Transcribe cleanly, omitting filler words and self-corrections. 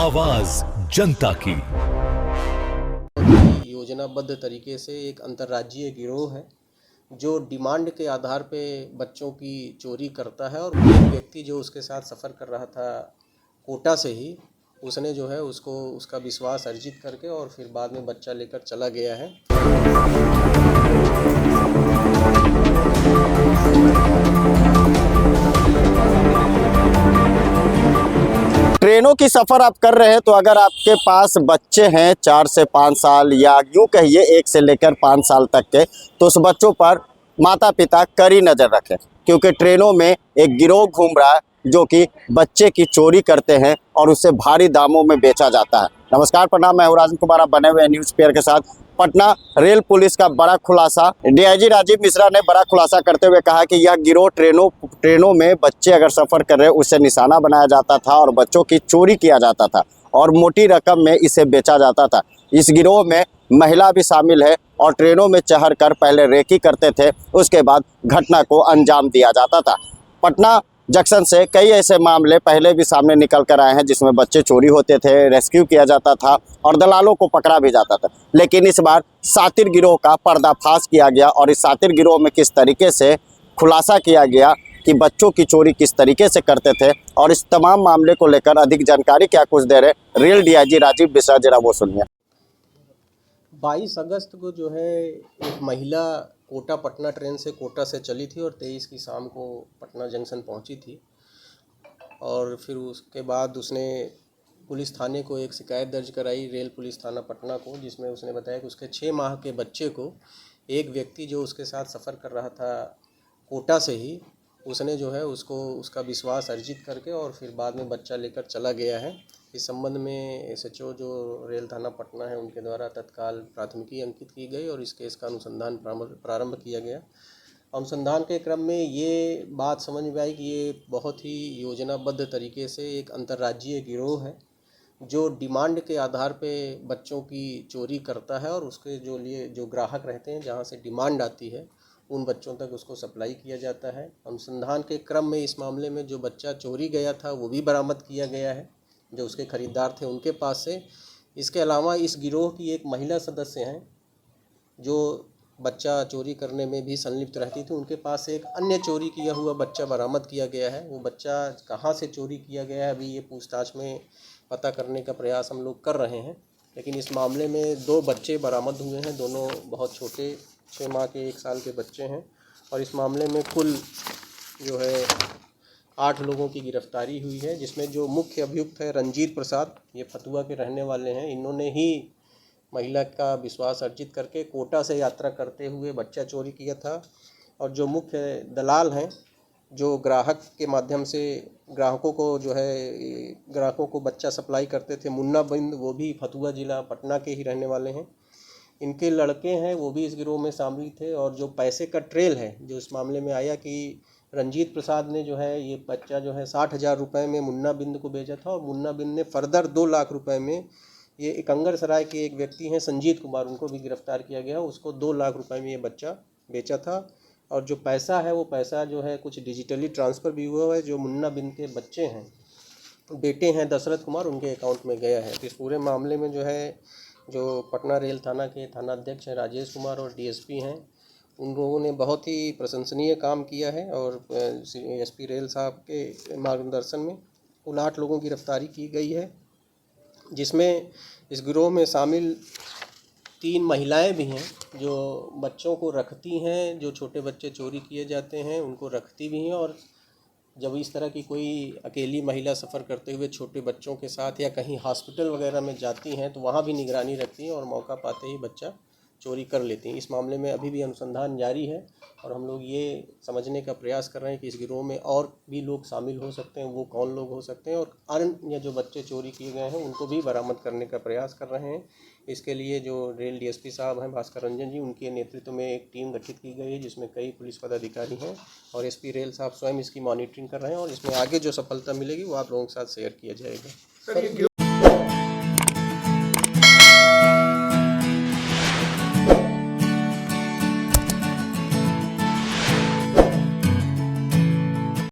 आवाज जनता की। योजनाबद्ध तरीके से एक अंतर्राज्यीय गिरोह है जो डिमांड के आधार पे बच्चों की चोरी करता है। और एक व्यक्ति जो उसके साथ सफ़र कर रहा था कोटा से ही, उसने जो है उसको उसका विश्वास अर्जित करके और फिर बाद में बच्चा लेकर चला गया है। ट्रेनों की सफ़र आप कर रहे हैं तो अगर आपके पास बच्चे हैं 4 से 5 साल या यूँ कहिए 1 से लेकर 5 साल तक के, तो उस बच्चों पर माता पिता कड़ी नज़र रखें, क्योंकि ट्रेनों में एक गिरोह घूम रहा है जो कि बच्चे की चोरी करते हैं और उसे भारी दामों में बेचा जाता है। नमस्कार, प्रणाम, मैं हूं राजन कुमार, आप बने हुए न्यूज़ पेयर के साथ। पटना रेल पुलिस का बड़ा खुलासा, डीआईजी राजीव मिश्रा ने बड़ा खुलासा करते हुए कहा कि यह गिरोह ट्रेनों में बच्चे अगर सफ़र कर रहे हैं उसे निशाना बनाया जाता था और बच्चों की चोरी किया जाता था और मोटी रकम में इसे बेचा जाता था। इस गिरोह में महिला भी शामिल है और ट्रेनों में चढ़ कर पहले रेकी करते थे, उसके बाद घटना को अंजाम दिया जाता था। पटना जंक्शन से कई ऐसे मामले पहले भी सामने निकल कर आए हैं जिसमें बच्चे चोरी होते थे, रेस्क्यू किया जाता था और दलालों को पकड़ा भी जाता था। लेकिन इस बार सातिर गिरोह का पर्दाफाश किया गया और इस सातिर गिरोह में किस तरीके से खुलासा किया गया कि बच्चों की चोरी किस तरीके से करते थे, और इस तमाम मामले को लेकर अधिक जानकारी क्या कुछ दे रहे रेल डीआईजी राजीव मिश्रा, जरा वो सुनिए। 22 अगस्त को जो है एक महिला कोटा पटना ट्रेन से कोटा से चली थी और 23 की शाम को पटना जंक्शन पहुंची थी। और फिर उसके बाद उसने पुलिस थाने को एक शिकायत दर्ज कराई, रेल पुलिस थाना पटना को, जिसमें उसने बताया कि उसके 6 माह के बच्चे को एक व्यक्ति जो उसके साथ सफ़र कर रहा था कोटा से ही, उसने जो है उसको उसका विश्वास अर्जित करके और फिर बाद में बच्चा लेकर चला गया है। इस संबंध में एसएचओ जो रेल थाना पटना है उनके द्वारा तत्काल प्राथमिकी अंकित की गई और इस केस का अनुसंधान प्रारंभ किया गया। अनुसंधान के क्रम में ये बात समझ में आई कि ये बहुत ही योजनाबद्ध तरीके से एक अंतर्राज्यीय गिरोह है जो डिमांड के आधार पे बच्चों की चोरी करता है और उसके जो ग्राहक रहते हैं, जहाँ से डिमांड आती है, उन बच्चों तक उसको सप्लाई किया जाता है। अनुसंधान के क्रम में इस मामले में जो बच्चा चोरी गया था वो भी बरामद किया गया है, जो उसके ख़रीदार थे उनके पास से। इसके अलावा इस गिरोह की एक महिला सदस्य हैं जो बच्चा चोरी करने में भी संलिप्त रहती थी, उनके पास एक अन्य चोरी किया हुआ बच्चा बरामद किया गया है। वो बच्चा कहाँ से चोरी किया गया है, अभी ये पूछताछ में पता करने का प्रयास हम लोग कर रहे हैं। लेकिन इस मामले में 2 बच्चे बरामद हुए हैं, दोनों बहुत छोटे 6 माह के 1 साल के बच्चे हैं। और इस मामले में कुल जो है 8 लोगों की गिरफ्तारी हुई है, जिसमें जो मुख्य अभियुक्त है रंजीत प्रसाद, ये फतुआ के रहने वाले हैं। इन्होंने ही महिला का विश्वास अर्जित करके कोटा से यात्रा करते हुए बच्चा चोरी किया था। और जो मुख्य दलाल हैं जो ग्राहक के माध्यम से ग्राहकों को बच्चा सप्लाई करते थे, मुन्ना बिंद, वो भी फतुआ ज़िला पटना के ही रहने वाले हैं। इनके लड़के हैं वो भी इस गिरोह में शामिल थे। और जो पैसे का ट्रेल है, जो इस मामले में आया कि रंजीत प्रसाद ने जो है ये बच्चा जो है 60,000 रुपये में मुन्ना बिंद को बेचा था और मुन्ना बिंद ने फर्दर 2 लाख रुपए में, ये एकंगर सराय के एक व्यक्ति हैं संजीत कुमार, उनको भी गिरफ्तार किया गया, उसको 2 लाख रुपए में ये बच्चा बेचा था। और जो पैसा है वो पैसा जो है कुछ डिजिटली ट्रांसफ़र भी हुआ है, जो मुन्ना बिंद के बच्चे हैं, बेटे हैं दशरथ कुमार, उनके अकाउंट में गया है। तो इस पूरे मामले में जो है जो पटना रेल थाना के थानाध्यक्ष हैं राजेश कुमार और डीएसपी हैं, उन लोगों ने बहुत ही प्रशंसनीय काम किया है। और एसपी रेल साहब के मार्गदर्शन में कुल 8 लोगों की गिरफ्तारी की गई है, जिसमें इस गिरोह में शामिल 3 महिलाएं भी हैं जो बच्चों को रखती हैं, जो छोटे बच्चे चोरी किए जाते हैं उनको रखती भी हैं। और जब इस तरह की कोई अकेली महिला सफ़र करते हुए छोटे बच्चों के साथ या कहीं हॉस्पिटल वगैरह में जाती हैं तो वहाँ भी निगरानी रखती हैं और मौका पाते ही बच्चा चोरी कर लेती हैं। इस मामले में अभी भी अनुसंधान जारी है और हम लोग ये समझने का प्रयास कर रहे हैं कि इस गिरोह में और भी लोग शामिल हो सकते हैं, वो कौन लोग हो सकते हैं, और अन्य जो बच्चे चोरी किए गए हैं उनको भी बरामद करने का प्रयास कर रहे हैं। इसके लिए जो रेल डीएसपी साहब हैं भास्कर रंजन जी, उनके नेतृत्व में एक टीम गठित की गई है जिसमें कई पुलिस पदाधिकारी हैं और एसपी रेल साहब स्वयं इसकी मॉनिटरिंग कर रहे हैं। और इसमें आगे जो सफलता मिलेगी वो आप लोगों के साथ शेयर किया जाएगा।